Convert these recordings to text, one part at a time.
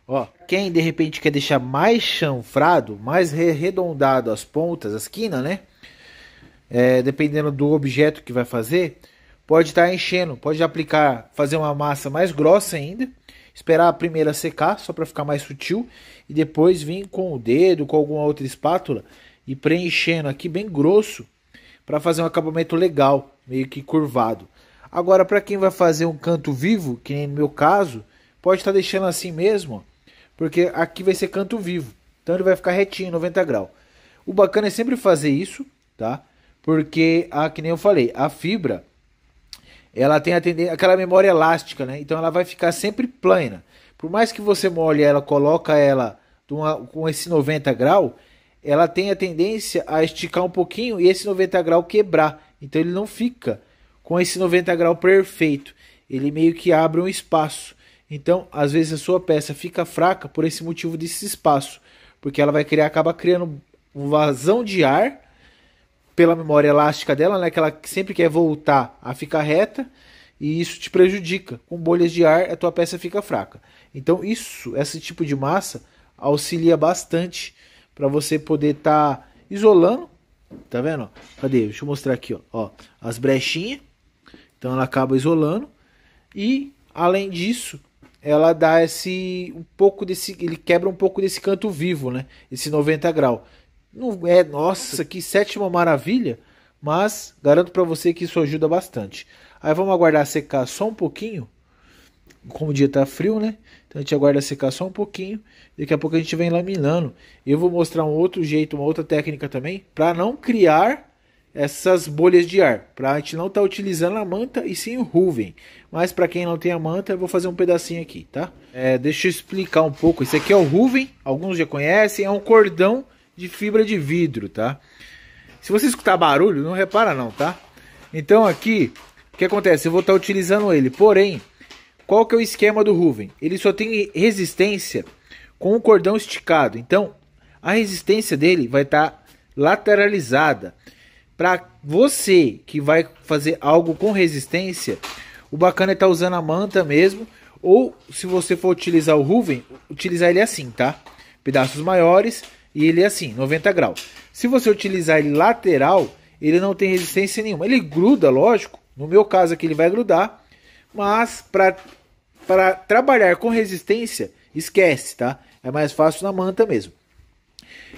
Ó, quem de repente quer deixar mais chanfrado, mais arredondado as pontas, as quinas, né? Dependendo do objeto que vai fazer, pode estar enchendo, pode aplicar, fazer uma massa mais grossa ainda, esperar a primeira secar, só para ficar mais sutil, e depois vir com o dedo, com alguma outra espátula e preenchendo aqui bem grosso para fazer um acabamento legal, meio que curvado. Agora, para quem vai fazer um canto vivo, que nem no meu caso, pode estar deixando assim mesmo, porque aqui vai ser canto vivo, então ele vai ficar retinho, 90 graus. O bacana é sempre fazer isso, tá? Porque, que nem eu falei, a fibra, ela tem a tendência, aquela memória elástica, né? Então ela vai ficar sempre plana. Por mais que você molhe ela, coloca ela com esse 90 graus, ela tem a tendência a esticar um pouquinho e esse 90 graus quebrar. Então ele não fica com esse 90 graus perfeito. Ele meio que abre um espaço. Então, às vezes a sua peça fica fraca por esse motivo desse espaço, porque ela vai criar, acaba criando um vazão de ar pela memória elástica dela, né, que ela sempre quer voltar a ficar reta, e isso te prejudica. Com bolhas de ar, a tua peça fica fraca. Então, esse tipo de massa auxilia bastante para você poder estar isolando. Tá vendo? Cadê? Deixa eu mostrar aqui, ó, as brechinhas. Então ela acaba isolando e além disso, ela dá ele quebra um pouco desse canto vivo, né? Esse 90 graus. Não é, nossa, que sétima maravilha, mas garanto para você que isso ajuda bastante. Aí vamos aguardar secar só um pouquinho. Como o dia tá frio, né? Então a gente aguarda secar só um pouquinho. Daqui a pouco a gente vem laminando. Eu vou mostrar um outro jeito, uma outra técnica também, para não criar essas bolhas de ar. Para a gente não estar utilizando a manta e sim o Ruven. Mas para quem não tem a manta, eu vou fazer um pedacinho aqui, tá? Deixa eu explicar um pouco. Esse aqui é o Ruven, alguns já conhecem. É um cordão de fibra de vidro, tá? Se você escutar barulho, não repara não, tá? Então aqui, o que acontece? Eu vou estar utilizando ele, porém, qual que é o esquema do Ruven? Ele só tem resistência com o cordão esticado. Então, a resistência dele vai estar lateralizada. Para você que vai fazer algo com resistência, o bacana é estar usando a manta mesmo. Ou, se você for utilizar o Ruven, utilizar ele assim, tá? Pedaços maiores e ele é assim, 90 graus. Se você utilizar ele lateral, ele não tem resistência nenhuma. Ele gruda, lógico. No meu caso aqui ele vai grudar. Mas para trabalhar com resistência, esquece, tá? É mais fácil na manta mesmo.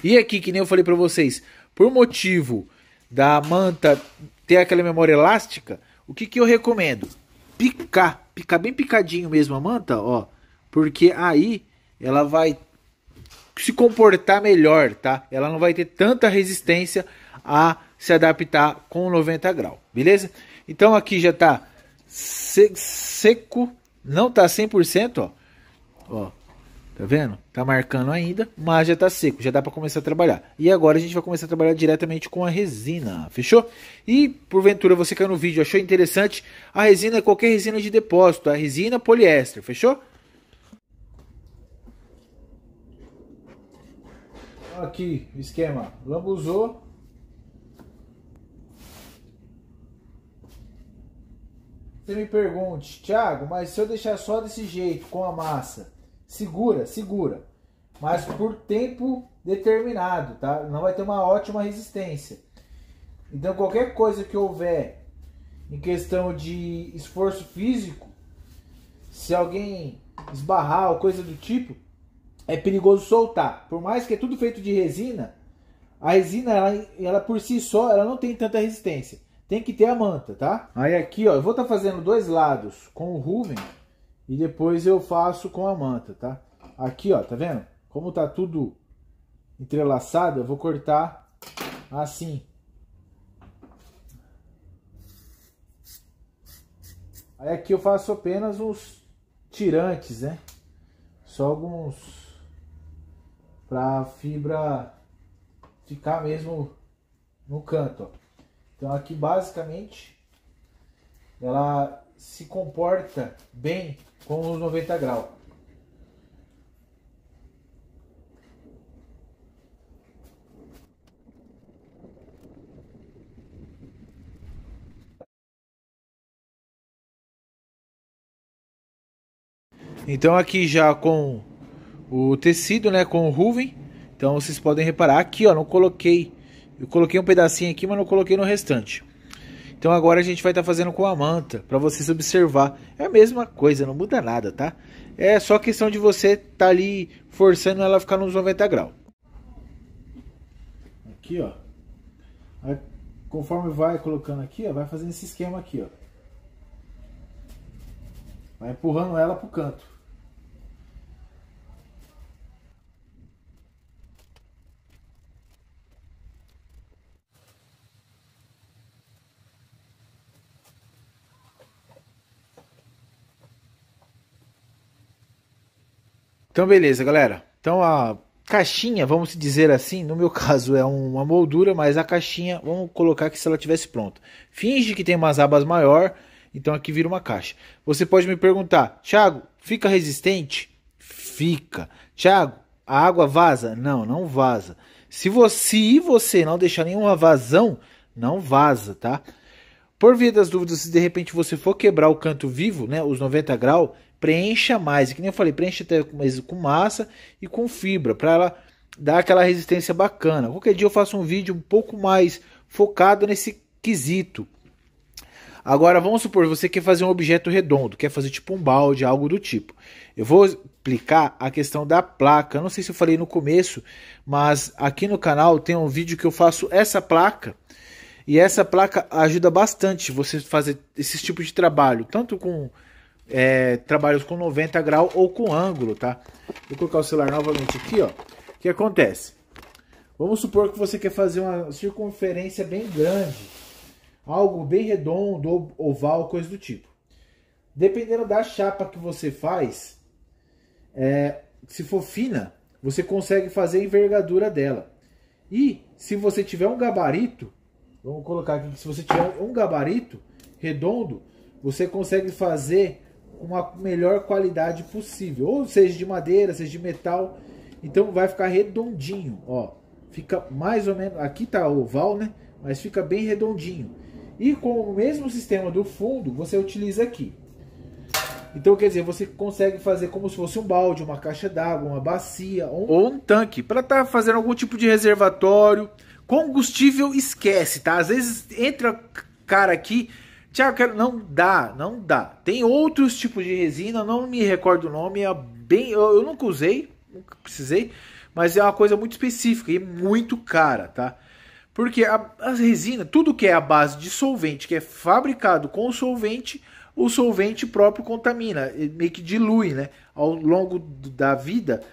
E aqui, que nem eu falei para vocês, por motivo da manta ter aquela memória elástica, o que eu recomendo? Picar bem picadinho mesmo a manta, ó, porque aí ela vai se comportar melhor, tá? Ela não vai ter tanta resistência a se adaptar com 90 graus, beleza? Então aqui já tá seco, não tá 100%, ó, tá vendo? Tá marcando ainda, mas já tá seco, já dá para começar a trabalhar. E agora a gente vai começar a trabalhar diretamente com a resina, fechou? E porventura você caiu no vídeo, achou interessante, a resina é qualquer resina de depósito, a resina poliéster, fechou? Aqui, o esquema, lambuzou. Você me pergunte, Thiago, mas se eu deixar só desse jeito, com a massa, segura, segura. Mas por tempo determinado, tá? Não vai ter uma ótima resistência. Então qualquer coisa que houver em questão de esforço físico, se alguém esbarrar ou coisa do tipo, é perigoso soltar. Por mais que é tudo feito de resina, a resina, ela por si só, ela não tem tanta resistência. Tem que ter a manta, tá? Aí aqui, ó, eu vou estar fazendo dois lados com o Ruven e depois eu faço com a manta, tá? Aqui, ó, tá vendo? Como tá tudo entrelaçado, eu vou cortar assim. Aí aqui eu faço apenas uns tirantes, né? Só alguns pra fibra ficar mesmo no canto, ó. Então aqui basicamente ela se comporta bem com os 90 graus. Então aqui já com o tecido, né, com o Ruven. Então vocês podem reparar aqui, ó, não coloquei, eu coloquei um pedacinho aqui, mas não coloquei no restante. Então agora a gente vai estar fazendo com a manta, para vocês observar. É a mesma coisa, não muda nada, tá? É só questão de você estar ali forçando ela a ficar nos 90 graus. Aqui, ó. Aí, conforme vai colocando aqui, ó, vai fazendo esse esquema aqui, ó. Vai empurrando ela pro canto. Então beleza, galera. Então a caixinha, vamos dizer assim, no meu caso é uma moldura, mas a caixinha, vamos colocar que se ela tivesse pronta. Finge que tem umas abas maior, então aqui vira uma caixa. Você pode me perguntar, Thiago, fica resistente? Fica. Thiago, a água vaza? Não, não vaza. Se você não deixar nenhuma vazão, não vaza, tá? Por via das dúvidas, se de repente você for quebrar o canto vivo, né, os 90 graus, preencha mais. E que nem eu falei, preencha até com massa e com fibra, para ela dar aquela resistência bacana. Qualquer dia eu faço um vídeo um pouco mais focado nesse quesito. Agora vamos supor, você quer fazer um objeto redondo, quer fazer tipo um balde, algo do tipo. Eu vou explicar a questão da placa. Eu não sei se eu falei no começo, mas aqui no canal tem um vídeo que eu faço essa placa. E essa placa ajuda bastante você fazer esses tipos de trabalho, tanto com trabalhos com 90 graus ou com ângulo, tá? Vou colocar o celular novamente aqui, ó. O que acontece? Vamos supor que você quer fazer uma circunferência bem grande, algo bem redondo, oval, coisa do tipo. Dependendo da chapa que você faz, se for fina, você consegue fazer a envergadura dela. E se você tiver um gabarito, vamos colocar aqui que se você tiver um gabarito redondo, você consegue fazer uma melhor qualidade possível, ou seja de madeira, seja de metal. Então vai ficar redondinho, ó. Fica mais ou menos, aqui tá oval, né? Mas fica bem redondinho. E com o mesmo sistema do fundo, você utiliza aqui. Então quer dizer, você consegue fazer como se fosse um balde, uma caixa d'água, uma bacia ou um tanque, para estar fazendo algum tipo de reservatório. Combustível esquece, tá? Às vezes entra cara aqui, Tiago, não dá, não dá. Tem outros tipos de resina, não me recordo o nome, eu nunca usei, nunca precisei, mas é uma coisa muito específica e muito cara, tá? Porque a resina, tudo que é a base de solvente, que é fabricado com solvente, o solvente próprio contamina, meio que dilui, né? Ao longo da vida,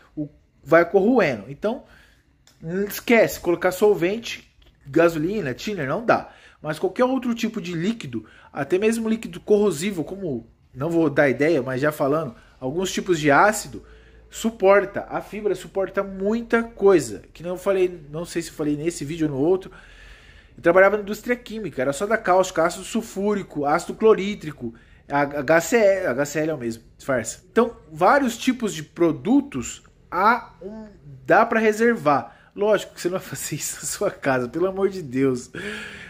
vai corroendo. Então, esquece, colocar solvente, gasolina, thinner, não dá. Mas qualquer outro tipo de líquido, até mesmo líquido corrosivo, como, não vou dar ideia, mas já falando, alguns tipos de ácido, suporta, a fibra suporta muita coisa. Que não eu falei, não sei se eu falei nesse vídeo ou no outro. Eu trabalhava na indústria química, era só da cáustica, ácido sulfúrico, ácido clorídrico, HCl é o mesmo, disfarça. Então, vários tipos de produtos dá para reservar. Lógico que você não vai fazer isso na sua casa, pelo amor de Deus.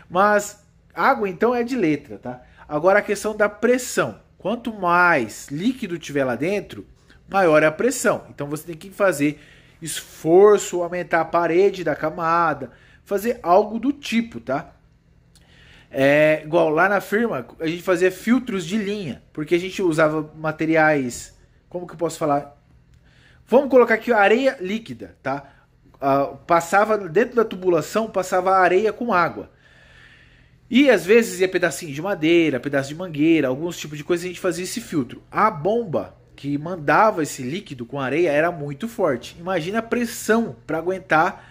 Mas água então é de letra, tá? Agora a questão da pressão. Quanto mais líquido tiver lá dentro, maior é a pressão. Então você tem que fazer esforço, aumentar a parede da camada, fazer algo do tipo, tá? Igual lá na firma, a gente fazia filtros de linha, porque a gente usava materiais, como que eu posso falar? Vamos colocar aqui areia líquida, tá? Passava dentro da tubulação, passava areia com água. E às vezes ia pedacinho de madeira, pedaço de mangueira, alguns tipos de coisa, a gente fazia esse filtro. A bomba que mandava esse líquido com areia era muito forte. Imagina a pressão para aguentar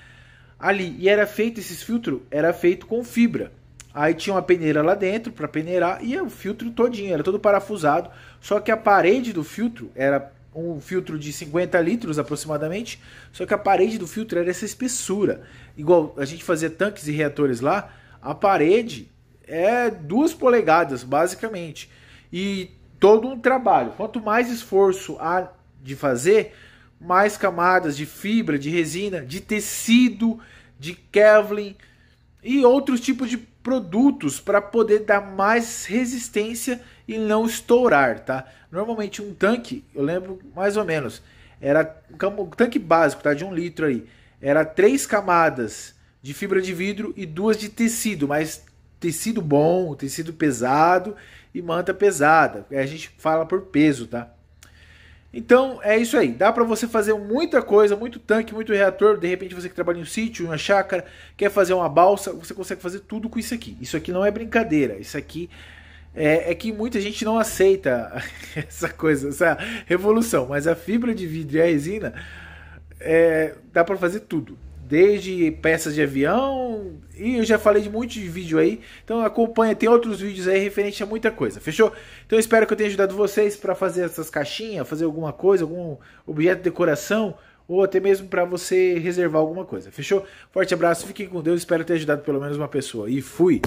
ali. E era feito, esses filtros, era feito com fibra. Aí tinha uma peneira lá dentro para peneirar e o filtro todinho, era todo parafusado. Só que a parede do filtro era um filtro de 50 litros aproximadamente, só que a parede do filtro era essa espessura. Igual a gente fazia tanques e reatores lá, a parede é 2 polegadas, basicamente. E todo um trabalho. Quanto mais esforço há de fazer, mais camadas de fibra, de resina, de tecido, de Kevlar e outros tipos de produtos para poder dar mais resistência e não estourar, tá? Normalmente um tanque, eu lembro mais ou menos, era um tanque básico, tá? De 1 litro aí. Era 3 camadas de fibra de vidro e 2 de tecido, mas tecido bom, tecido pesado e manta pesada. A gente fala por peso, tá? Então é isso aí, dá para você fazer muita coisa, muito tanque, muito reator. De repente você que trabalha em um sítio, em uma chácara, quer fazer uma balsa, você consegue fazer tudo com isso aqui. Isso aqui não é brincadeira, isso aqui é que muita gente não aceita essa coisa, essa revolução. Mas a fibra de vidro e a resina dá para fazer tudo. Desde peças de avião, e eu já falei de muitos vídeos aí, então acompanha, tem outros vídeos aí referente a muita coisa, fechou? Então eu espero que eu tenha ajudado vocês para fazer essas caixinhas, fazer alguma coisa, algum objeto de decoração, ou até mesmo para você reservar alguma coisa, fechou? Forte abraço, fiquem com Deus, espero ter ajudado pelo menos uma pessoa, e fui!